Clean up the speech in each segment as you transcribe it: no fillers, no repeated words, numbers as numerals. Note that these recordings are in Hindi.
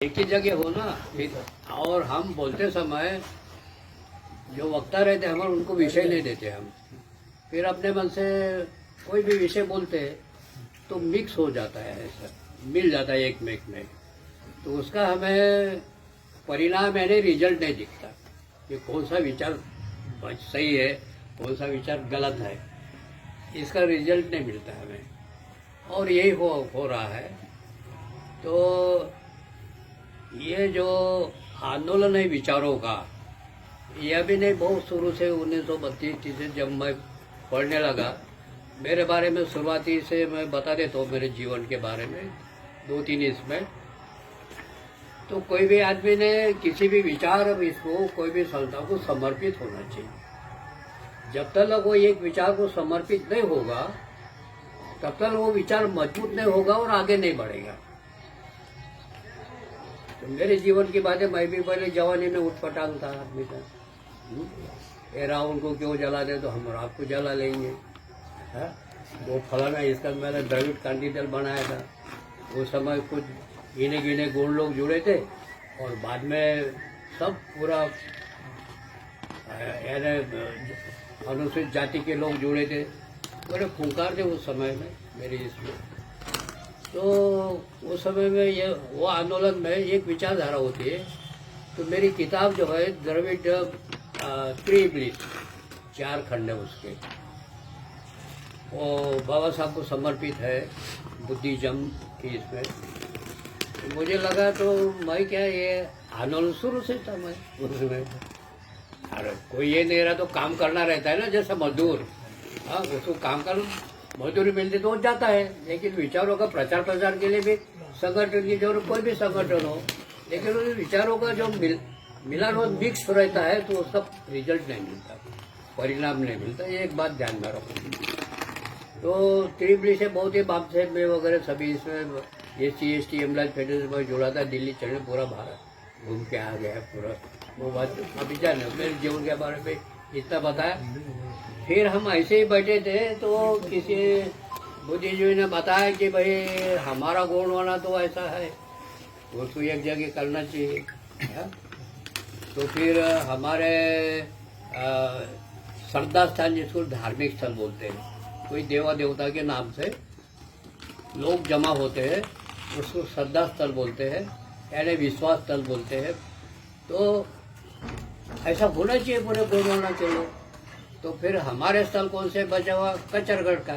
एक ही जगह हो ना और हम बोलते समय जो वक्ता रहते हैं हम उनको विषय नहीं देते हम, फिर अपने मन से कोई भी विषय बोलते हैं तो मिक्स हो जाता है, ऐसा मिल जाता है एक में एक में, तो उसका हमें परिणाम यानी रिजल्ट नहीं दिखता कि कौन सा विचार सही है कौन सा विचार गलत है, इसका रिजल्ट नहीं मिलता हमें। और यही हो रहा है। तो ये जो आंदोलन है विचारों का, यह भी नहीं बहुत शुरू से 1932 से जब मैं पढ़ने लगा, मेरे बारे में शुरुआती से मैं बता देता हूँ मेरे जीवन के बारे में 2-3 इसमें। तो कोई भी आदमी ने किसी भी विचार इसको कोई भी संस्था को समर्पित होना चाहिए। जब तक वो एक विचार को समर्पित नहीं होगा तब तक वो विचार मजबूत नहीं होगा और आगे नहीं बढ़ेगा। तो मेरे जीवन की बातें, मैं भी पहले जवानी में उठपटांग था आदमी का, रावण को क्यों जला दे तो हम रात को जला लेंगे, है? वो फलाना इसका मैंने द्रविड़ क्रांति दल बनाया था, उस समय कुछ गिने गिने गुण लोग जुड़े थे और बाद में सब पूरा अनुसूचित जाति के लोग जुड़े थे, बड़े खूंखार थे उस समय में मेरे इसमें। तो उस समय में ये वो आंदोलन में एक विचारधारा होती है। तो मेरी किताब जो है द्रविड़ त्रिब्लिस 4 खंड है उसके, वो बाबा साहब को समर्पित है, बुद्धिज्म की इसमें। तो मुझे लगा तो मैं क्या ये आंदोलन शुरू से था मैं उसमें, अरे कोई ये नहीं रहा तो काम करना रहता है ना, जैसे मजदूर, हाँ उसको काम कर मजदूरी मिलती तो जाता है, लेकिन विचारों का प्रचार प्रसार के लिए भी संगठन की जरूरत, कोई भी संगठन हो, लेकिन उन विचारों का जो मिलान और मिक्स रहता है तो उसका रिजल्ट नहीं मिलता, परिणाम नहीं मिलता। ये एक बात ध्यान में रखो। तो त्रिब्लिस से बहुत ही बाप से मैं वगैरह सभी इसमें SC/ST एम्प्लॉयज फेडरेशन में जुड़ा था, दिल्ली चढ़ने पूरा भारत घूम के आ गया पूरा। वो बात अभी जाने मेरे जीवन के बारे में इतना बताया। फिर हम ऐसे ही बैठे थे तो किसी बुद्धिजीवी ने बताया कि भाई हमारा गुण होना तो ऐसा है, उसको एक जगह करना चाहिए, है? तो फिर हमारे श्रद्धा स्थान जिसको धार्मिक स्थल बोलते हैं, कोई देवा देवता के नाम से लोग जमा होते हैं, उसको श्रद्धा स्थल बोलते हैं यानी विश्वास स्थल बोलते हैं। तो ऐसा होना चाहिए, पूरे गुण होना चाहिए। तो फिर हमारे स्थल कौन से बचा हुआ, कचरगढ़ का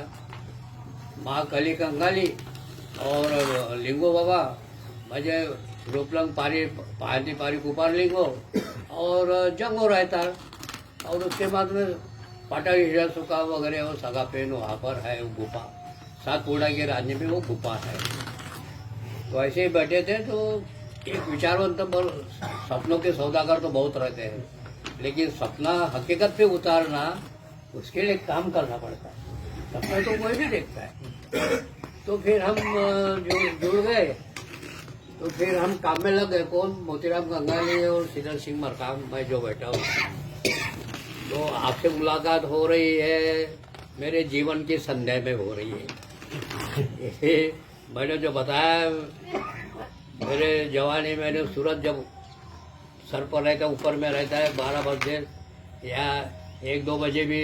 महाकाली कंगाली और लिंगो बाबा, मजे रूपलंग पारी कुपार लिंगो और जंगो रहता, और उसके बाद में पाटाली हीरा सुखा वगैरह वो सगा पेन वहाँ पर है, वो गुफा सातपुड़ा के राज्य में वो गुफा है। तो ऐसे ही बैठे थे। तो एक विचारवंत सपनों के सौदागर तो बहुत रहते हैं, लेकिन सपना हकीकत पे उतारना उसके लिए काम करना पड़ता है, सपना तो कोई भी देखता है। तो फिर हम जुड़ गए, तो फिर हम काम में लग गए। कौन, मोतीराम गंगाली और शीतल सिंह मरकाम, मैं जो बैठा हूँ। तो आपसे मुलाकात हो रही है मेरे जीवन की संध्या में हो रही है। मैंने जो बताया, मेरे जवानी मैंने सूरज जब सर पर रहता है, ऊपर में रहता है 12 बजे या 1-2 बजे भी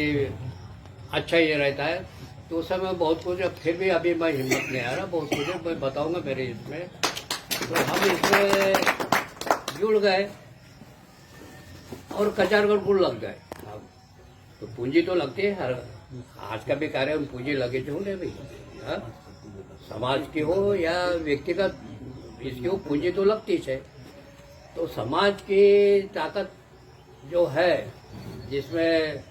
अच्छा ही रहता है, तो उस समय बहुत कुछ, फिर भी अभी मैं हिम्मत नहीं आ रहा, बहुत कुछ मैं बताऊंगा मेरे इसमें। तो हम इसमें जुड़ गए और कचारगढ़ गुड़ लग गए। तो पूंजी तो लगती है, हर आज का भी कार्य में पूंजी लगे जो नहीं भाई, हाँ? समाज की हो या व्यक्तिगत इसकी हो, पूंजी तो लगती है। तो समाज की ताकत जो है, जिसमें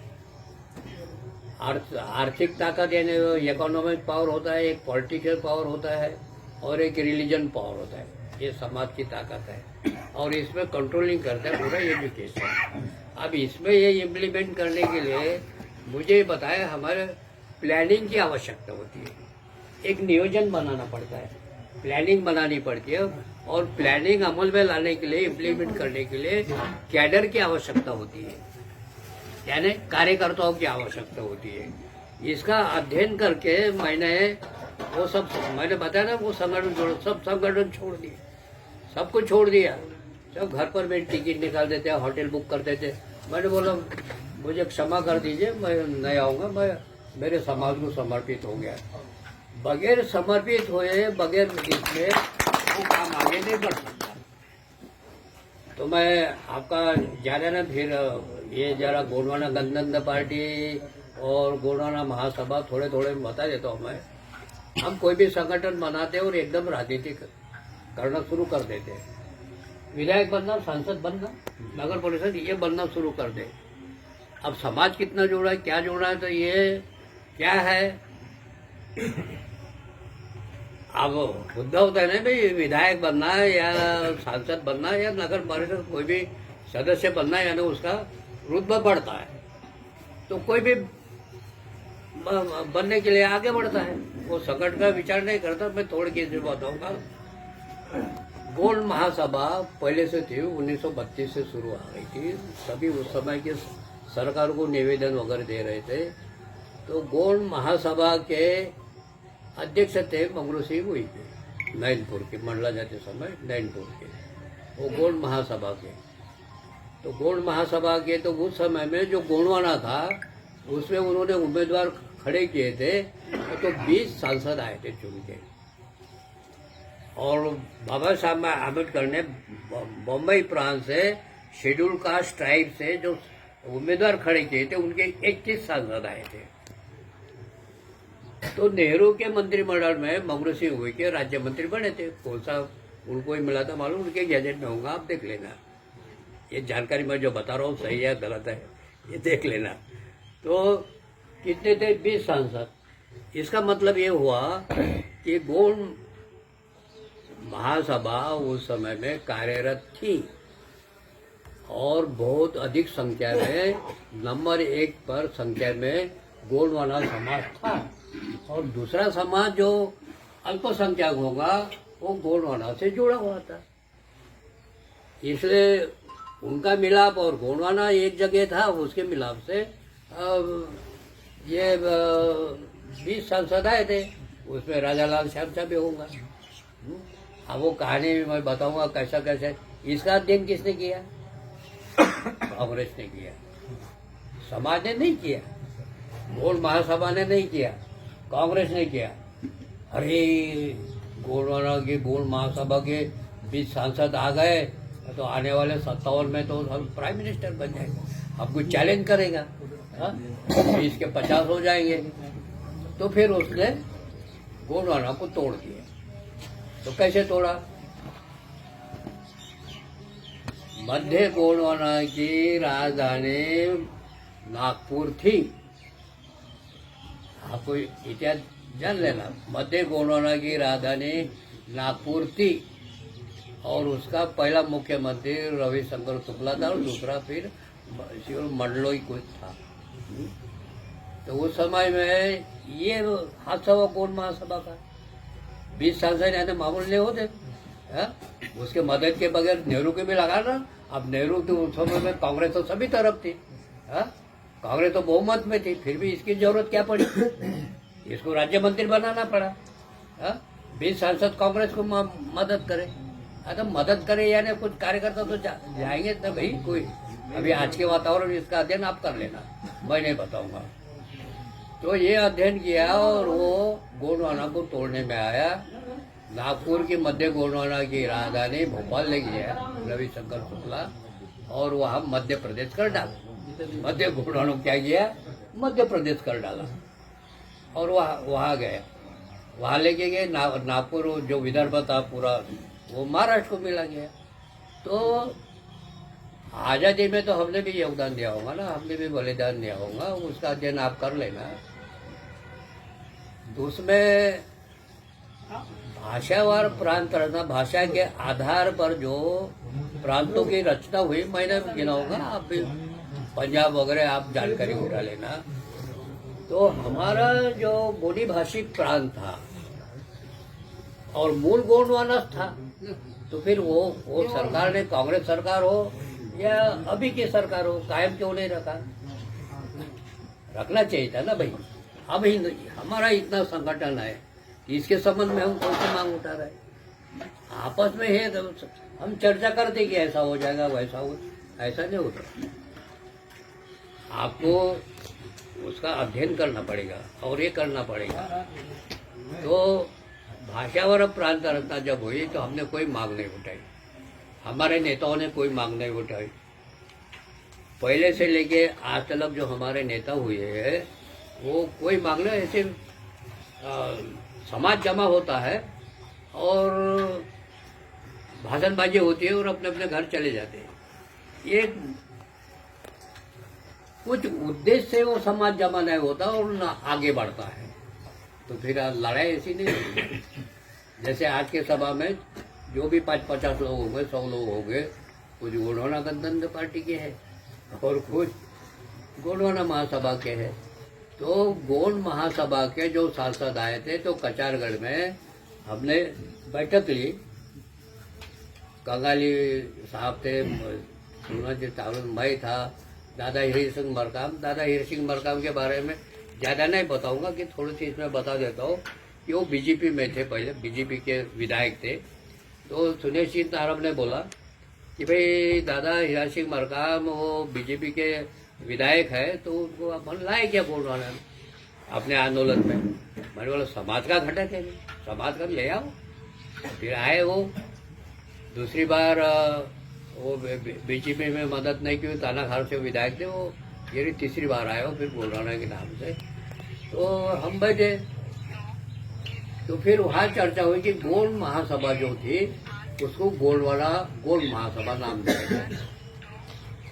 आर्थिक ताकत यानी इकोनॉमिक पावर होता है, एक पॉलिटिकल पावर होता है और एक रिलीजन पावर होता है, ये समाज की ताकत है। और इसमें कंट्रोलिंग करता है पूरा एजुकेशन। अब इसमें ये इम्प्लीमेंट करने के लिए मुझे बताया, हमारे प्लानिंग की आवश्यकता होती है, एक नियोजन बनाना पड़ता है, प्लानिंग बनानी पड़ती है, और प्लानिंग अमल में लाने के लिए, इम्प्लीमेंट करने के लिए कैडर की आवश्यकता होती है, यानी कार्यकर्ताओं की आवश्यकता होती है। इसका अध्ययन करके मैंने वो सब, मैंने बताया ना, वो संगठन सब संगठन छोड़ दिए, सब कुछ छोड़ दिया, सब घर पर भी टिकट निकाल देते, होटल बुक कर देते। मैंने बोला मुझे क्षमा कर दीजिए, मैं नहीं आऊँगा, मैं मेरे समाज को समर्पित हो गया। बगैर समर्पित हुए, बगैर इसके वो काम आगे नहीं बढ़ सकता। तो मैं आपका ज़्यादा ना फिर ये जरा गोंडवाना गणतंत्र पार्टी और गोंडवाना महासभा थोड़े थोड़े बता देता हूँ मैं। हम कोई भी संगठन बनाते और एकदम राजनीति करना शुरू कर देते हैं। विधायक बनना, सांसद बनना, नगर परिषद ये बनना शुरू कर दे। अब समाज कितना जुड़ा है, क्या जुड़ा है, तो ये क्या है, अब मुद्दा होता है ना भाई, विधायक बनना है या सांसद बनना है या नगर परिषद कोई भी सदस्य बनना है, यानी उसका रुतबा बढ़ता है, तो कोई भी बनने के लिए आगे बढ़ता है, वो संकट का विचार नहीं करता। मैं थोड़ी चीज बताऊंगा। गोंड महासभा पहले से थी, 1932 से शुरू आ गई थी। सभी उस समय के सरकार को निवेदन वगैरह दे रहे थे। तो गोंड महासभा के अध्यक्ष थे मंगरू सिंह हुई के, नैनपुर के, मंडला जाते समय नैनपुर के, वो गोंड महासभा के। तो गोंड महासभा के तो उस समय में जो गोंडवाना था उसमें उन्होंने उम्मीदवार खड़े किए थे, तो 20 सांसद आए थे चुन के। और बाबा साहब आम्बेडकर ने बम्बई प्रांत से शेड्यूल कास्ट ट्राइब से जो उम्मीदवार खड़े किए थे, उनके 21 सांसद आए थे। तो नेहरू के मंत्रिमंडल में मंगरू सिंह हुई के राज्य मंत्री बने थे। कौन सा उनको ही मिला था मालूम, उनके गैजेट में होगा, आप देख लेना। ये जानकारी मैं जो बता रहा हूँ सही है गलत है, ये देख लेना। तो कितने थे? 20 सांसद। इसका मतलब ये हुआ कि गोंड महासभा उस समय में कार्यरत थी और बहुत अधिक संख्या में, नंबर 1 पर संख्या में गोंडवाना समाज था। और दूसरा समाज जो अल्पसंख्यक होगा वो गोंडवाना से जुड़ा हुआ था, इसलिए उनका मिलाप। और गोंडवाना एक जगह था, उसके मिलाप से ये 20 सांसद आए थे। उसमें राजा लाल श्याम भी होगा। अब वो कहानी मैं बताऊंगा कैसा कैसे। इसका अध्ययन किसने किया? कांग्रेस ने किया, समाज ने नहीं किया, गोंड महासभा ने नहीं किया, कांग्रेस ने किया। अरे गोंडवाना की गोंड महासभा के 20 सांसद आ गए तो आने वाले 57 में तो हम प्राइम मिनिस्टर बन जाएंगे, हमको चैलेंज करेगा। 20 के 50 हो जाएंगे। तो फिर उसने गोंडवाना को तोड़ दिया। तो कैसे तोड़ा? मध्य गोंडवाना की राजधानी नागपुर थी। आपको इतिहास जान लेना। मध्य गोंडवाना की राजधानी नागपुर थी और उसका पहला मुख्यमंत्री रविशंकर शुक्ला था और दूसरा फिर मंडलोई कुछ था। तो उस समय में ये हादसा हुआ गोंड महासभा का। 20 सांसद यानी मामूल नहीं होते। उसके मदद के बगैर नेहरू के भी लगा ना। अब नेहरू के उस समय में कांग्रेस तो सभी तरफ थी, कांग्रेस तो बहुमत में थी, फिर भी इसकी जरूरत क्या पड़ी? इसको राज्य मंत्री बनाना पड़ा। 20 सांसद कांग्रेस को मदद करे। अगर मदद करे यानी कुछ कार्यकर्ता तो जाएंगे ना भाई। कोई अभी आज के वातावरण इसका अध्ययन आप कर लेना, मैं नहीं बताऊंगा। तो ये अध्ययन किया और वो गोंडवाना को तोड़ने में आया। नागपुर की मध्य गोंडवाना की राजधानी भोपाल ले गया रविशंकर शुक्ला और वहाँ मध्य प्रदेश कर डाला। मध्य गोंडवाना क्या किया? मध्य प्रदेश कर डाला और वहाँ गए। वहाँ लेके गए। नागपुर जो विदर्भ था पूरा वो महाराष्ट्र को मिला गया। तो आजादी में तो हमने भी योगदान दिया होगा ना, हमने भी बलिदान दिया होगा, उसका अध्ययन आप कर लेना। तो उसमें भाषावार प्रांत रचना, भाषा के आधार पर जो प्रांतों की रचना हुई, मैंने गिना होगा, आप भी पंजाब वगैरह आप जानकारी उठा लेना। तो हमारा जो बोली भाषिक प्रांत था और मूल गोंडवाना था। तो फिर वो सरकार ने, कांग्रेस सरकार हो या अभी की सरकार हो, कायम क्यों नहीं रखा? रखना चाहिए था ना भाई। अब हमारा इतना संगठन है, इसके संबंध में हम कौन सी मांग उठा रहे हैं? आपस में है तो हम चर्चा करते कि ऐसा हो जाएगा वैसा हो, ऐसा नहीं होता। आपको उसका अध्ययन करना पड़ेगा और ये करना पड़ेगा। तो भाषावर प्रांत रचना जब हुई तो हमने कोई मांग नहीं उठाई, हमारे नेताओं ने कोई मांग नहीं उठाई। पहले से लेके आज तक जो हमारे नेता हुए हैं वो कोई मांग नहीं, ऐसे समाज जमा होता है और भाषणबाजी होती है और अपने अपने घर चले जाते हैं। ये कुछ उद्देश्य से वो समाज जमा नहीं होता और न आगे बढ़ता है, तो फिर लड़ाई ऐसी नहीं होती। जैसे आज के सभा में जो भी 50 लोग होंगे, 100 लोग होंगे, कुछ गोंडवाना गणतंत्र पार्टी के हैं और कुछ गोंडवाना महासभा के हैं। तो गोंड महासभा के जो सांसद आए थे तो कचारगढ़ में हमने बैठक ली। कंगाली साहब थे, मैं था, दादा हीर सिंह मरकाम के बारे में ज़्यादा नहीं बताऊंगा कि थोड़ी सी इसमें बता देता हूँ कि वो बीजेपी में थे, पहले बीजेपी के विधायक थे। तो सुनील सिंह तारब ने बोला कि भाई दादा हीरा सिंह मरकाम वो बीजेपी के विधायक है तो उनको अपन लाए क्या गोंडवाना अपने आंदोलन में। मैंने बोला समाज का घटक है, समाज का ले आओ। फिर आए वो, दूसरी बार वो बीजेपी में मदद नहीं की, तानाखार से विधायक थे वो, ये तीसरी बार आए हो फिर गोंडवाना के नाम से। तो हम बैठे, तो फिर वहाँ चर्चा हुई कि गोंड महासभा जो थी उसको गोंड महासभा नाम दिया गया,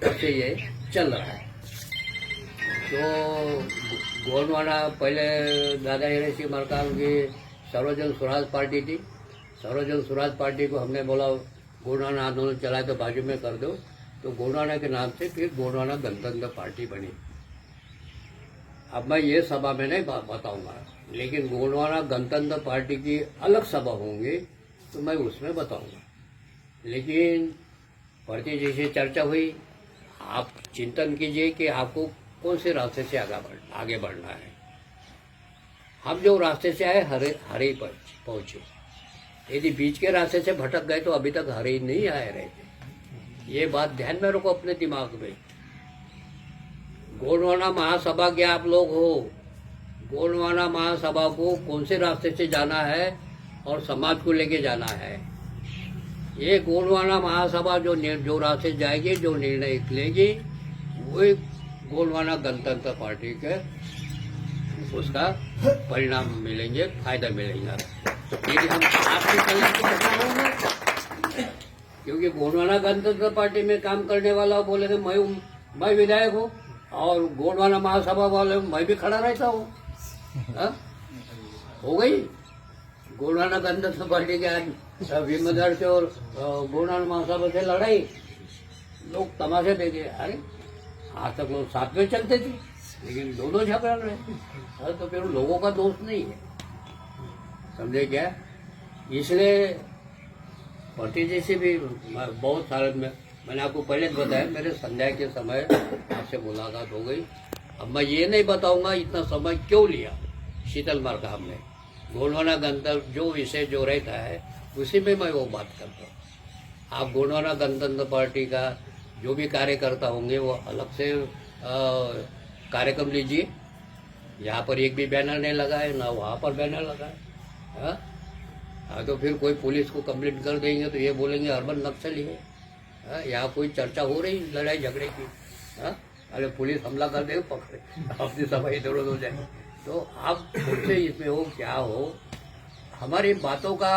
तब से ये चल रहा है। तो गोंडवाना पहले दादा हीरा सिंह मरकाम की सर्वजन स्वराज पार्टी थी। सर्वजन स्वराज पार्टी को हमने बोला गोंडवाना आंदोलन चलाए तो बाजू में कर दो, तो गोंडवाना के नाम से फिर गोंडवाना गणतंत्र पार्टी बनी। अब मैं ये सभा में नहीं बताऊंगा, लेकिन गोंडवाना गणतंत्र पार्टी की अलग सभा होंगी तो मैं उसमें बताऊंगा। लेकिन भर्ती जैसे चर्चा हुई, आप चिंतन कीजिए कि आपको कौन से रास्ते से आगे बढ़ना है। हम जो रास्ते से आए हरे पर पहुंचे, यदि बीच के रास्ते से भटक गए तो अभी तक हरे नहीं आए रहते। ये बात ध्यान में रखो अपने दिमाग में। गोंडवाना महासभा के आप लोग हो, गोंडवाना महासभा को कौन से रास्ते से जाना है और समाज को लेके जाना है। ये गोंडवाना महासभा जो रास्ते जाएगी, जो निर्णय लेगी, वही गोंडवाना गणतंत्र पार्टी के उसका परिणाम मिलेंगे, फायदा मिलेगा। यदि हम आपके कल्याण को बचाना होगा, क्योंकि गोंडवाना गणतंत्र पार्टी में काम करने वाला बोलेंगे मैं विधायक हूँ और गोंडवाना महासभा वाले मैं भी खड़ा रहता हूँ। हो गई गोंडवाना गणतंत्र पार्टी के आज भीमगढ़ से और गोंडवाना महासभा से लड़ाई, लोग तमाशे देखे। अरे आज तक लोग साथ में चलते थे, लेकिन दोनों झगड़ रहे। तो फिर लोगों का दोष नहीं है, समझे क्या। इसलिए भतीजे से भी बहुत सारे मैंने आपको पहले बताया, मेरे संध्या के समय आपसे मुलाकात हो गई। अब मैं ये नहीं बताऊंगा इतना समय क्यों लिया शीतल मरकाम ने। गोंडवाना गणतंत्र जो विषय जो रहता है उसी में मैं वो बात करता हूँ। आप गोंडवाना गणतंत्र पार्टी का जो भी कार्यकर्ता होंगे वो अलग से कार्यक्रम लीजिए। यहाँ पर एक भी बैनर नहीं लगा है, ना वहाँ पर बैनर लगा है। हाँ, तो फिर कोई पुलिस को कंप्लेंट कर देंगे तो ये बोलेंगे अर्बन नक्सली है। यहाँ कोई चर्चा हो रही लड़ाई झगड़े की, अरे पुलिस हमला कर देगा, पकड़े, अपनी सभा इधर उधर हो जाएगी। तो आप खुद से इसमें हो क्या हो, हमारी बातों का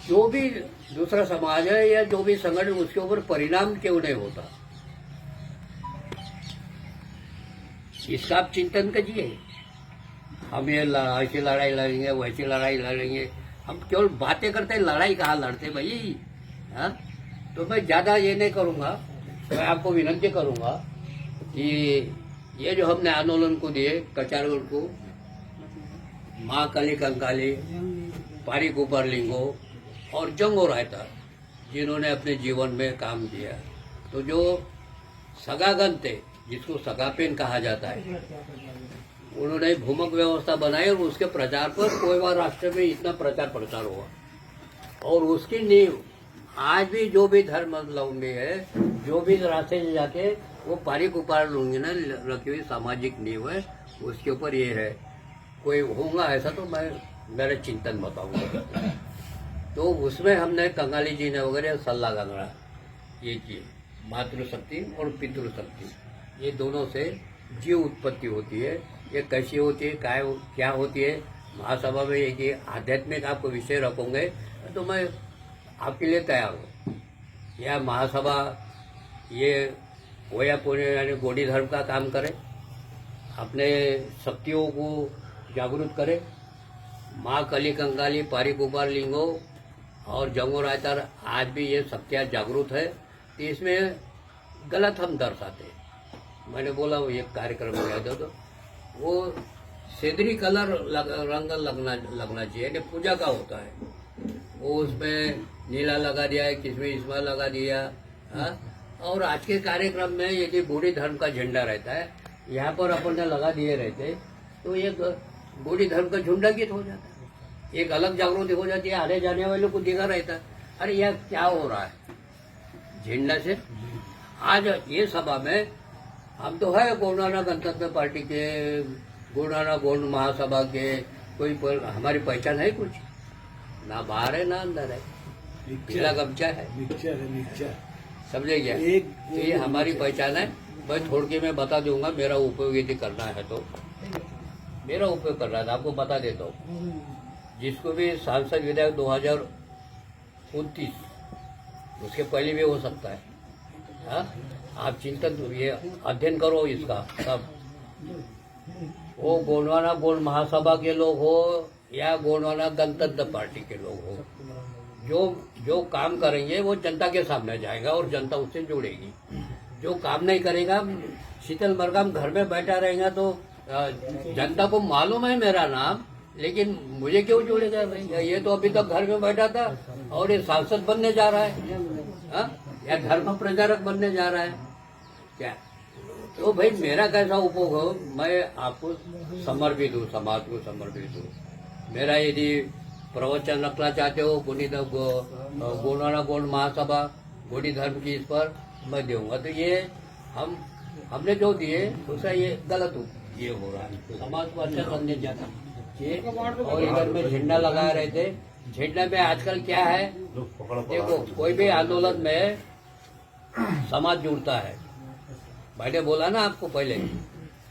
जो भी दूसरा समाज है या जो भी संगठन उसके ऊपर परिणाम क्यों नहीं होता, इसका आप चिंतन कीजिए। हम ये ऐसी लड़ाई लड़ेंगे, वैसी लड़ाई लड़ेंगे, हम केवल बातें करते हैं, लड़ाई कहाँ लड़ते भाई। हाँ, तो मैं ज्यादा ये नहीं करूँगा। मैं आपको विनती करूँगा कि ये जो हमने आंदोलन को दिए, कचारगढ़ को, माँ काली कंकाली, पारी ऊपर लिंगो और जंगो रायता, जिन्होंने अपने जीवन में काम किया, तो जो सगागन थे, जिसको सगापेन कहा जाता है, उन्होंने भूमक व्यवस्था बनाई और उसके प्रचार पर कोई राष्ट्र में इतना प्रचार प्रसार हुआ। और उसकी नींव आज भी जो भी धर्मावलंबी है, जो भी रास्ते से जाके वो पारिक उपार लूंगी ना रखी हुई सामाजिक नींव है, उसके ऊपर ये है। कोई होगा ऐसा तो मैं मेरा चिंतन बताऊंगा। तो उसमें हमने कंगाली जी ने वगैरह सल्ला गंगड़ा ये किए। मातृशक्ति और पितृशक्ति ये दोनों से जीव उत्पत्ति होती है। ये कैसी होती है, क्या होती है। महासभा में एक आध्यात्मिक आपको विषय रखोगे तो मैं आपके लिए तैयार हूँ। यह महासभा ये होया पुण्य यानी गोडी धर्म का काम करे, अपने शक्तियों को जागरूक करे। माँ कली कंगाली पारिक उपार लिंगो और जंगो रायतार आज भी ये शक्तियाँ जागरूक है। तो इसमें गलत हम दर्शाते हैं। मैंने बोला वो एक कार्यक्रम में गया था तो वो सेंदरी कलर रंग लगना चाहिए, यानी पूजा का होता है। वो उसमें नीला लगा दिया है, किसमें इसमें लगा दिया। हा? और आज के कार्यक्रम में यदि बूढ़ी धर्म का झंडा रहता है, यहाँ पर अपन ने लगा दिए रहते तो एक बूढ़ी धर्म का झुंडा गीत हो जाता है, एक अलग जागृति हो जाती है। आने जाने वालों को देखा रहता है अरे यह क्या हो रहा है झंडा से। आज ये सभा में हम तो है गोंडाना गणतंत्र पार्टी के, गोंडाना गोंड महासभा के, कोई हमारी पहचान है कुछ ना, बाहर है ना अंदर है, पीला गमछा है, समझे क्या। तो ये हमारी पहचान है। मैं थोड़ के मैं बता दूंगा, मेरा उपयोग यदि करना है तो मेरा उपयोग कर रहा था, आपको बता देता हूँ। जिसको भी सांसद विधायक 2029 उसके पहले भी हो सकता है। हा? आप चिंतन ये अध्ययन करो इसका सब। वो गोंडवाना गोंड महासभा के लोग हो या गोंडवाना गणतंत्र पार्टी के लोग हो, जो काम करेंगे वो जनता के सामने जाएगा और जनता उससे जुड़ेगी। जो काम नहीं करेगा, शीतल मरगाम घर में बैठा रहेगा तो जनता को मालूम है मेरा नाम, लेकिन मुझे क्यों जोड़ेगा भाई। ये तो अभी तक घर में बैठा था और ये सांसद बनने जा रहा है, हा? या धर्म प्रचारक बनने जा रहा है क्या। तो भाई मेरा कैसा उपयोग हो, मैं आपको समर्पित हूँ, समाज को समर्पित हूँ। मेरा यदि प्रवचन रखना चाहते हो गोंडाना गोंड महासभा गोडी धर्म की, इस पर मैं दूंगा। तो ये हमने जो दिए उसका ये गलत ये हो रहा है, समाज को अच्छा संदेश जाता ये। और इधर में झंडा लगा रहे थे, झंडा में आजकल क्या है देखो, कोई भी आंदोलन में समाज जुड़ता है। मैंने बोला ना आपको पहले,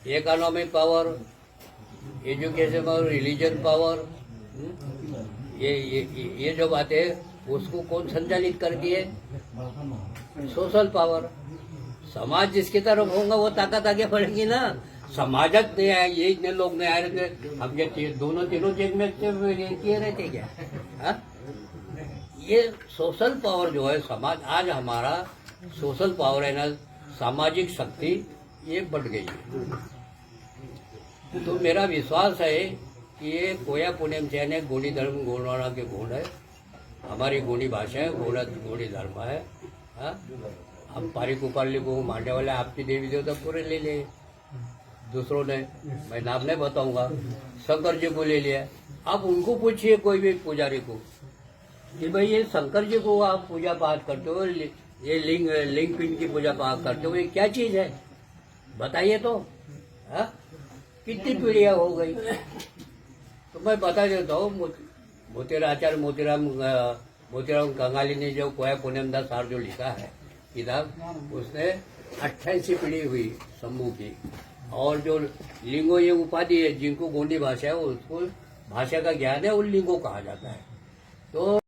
economic power, education power, religion power, ये जो बातें उसको कौन संचालित करती है, सोशल पावर। समाज जिसकी तरफ होगा वो ताकत आगे बढ़ेगी ना। समाजक नहीं आए, ये इतने लोग नहीं आ रहे थे, हम ये दोनों तीनों चेक में किए रहते क्या। हा? ये सोशल पावर जो है समाज, आज हमारा सोशल पावर है ना, सामाजिक शक्ति ये बढ़ गई है। तो मेरा विश्वास है कि ये कोया पुण्यम से गोडी धर्म गोंडवाना के गोंड है, हमारी गोडी भाषा है, गोडी धर्म है। हा? हम पारिक उपाली को मांडे वाले आपकी देवी देवता पूरे ले लिए, दूसरों ने, मैं नाम नहीं बताऊंगा, शंकर जी को ले लिया। आप उनको पूछिए कोई भी पुजारी को कि भाई ये शंकर जी को आप पूजा पाठ करते हो, ये लिंग पिंड की पूजा पाठ करते हो, ये क्या चीज है बताइए तो। हा? कितनी पीढ़ियां हो गई। तो मैं बता देता हूँ, मोतीराम कंगाली ने जो कोया पुण्यम दास सार जो लिखा है किताब, उसने 88 पीढ़ी हुई समूह की। और जो लिंगो ये उपाधि है, जिनको गोंडी भाषा है उसको भाषा का ज्ञान है, उन लिंगो कहा जाता है। तो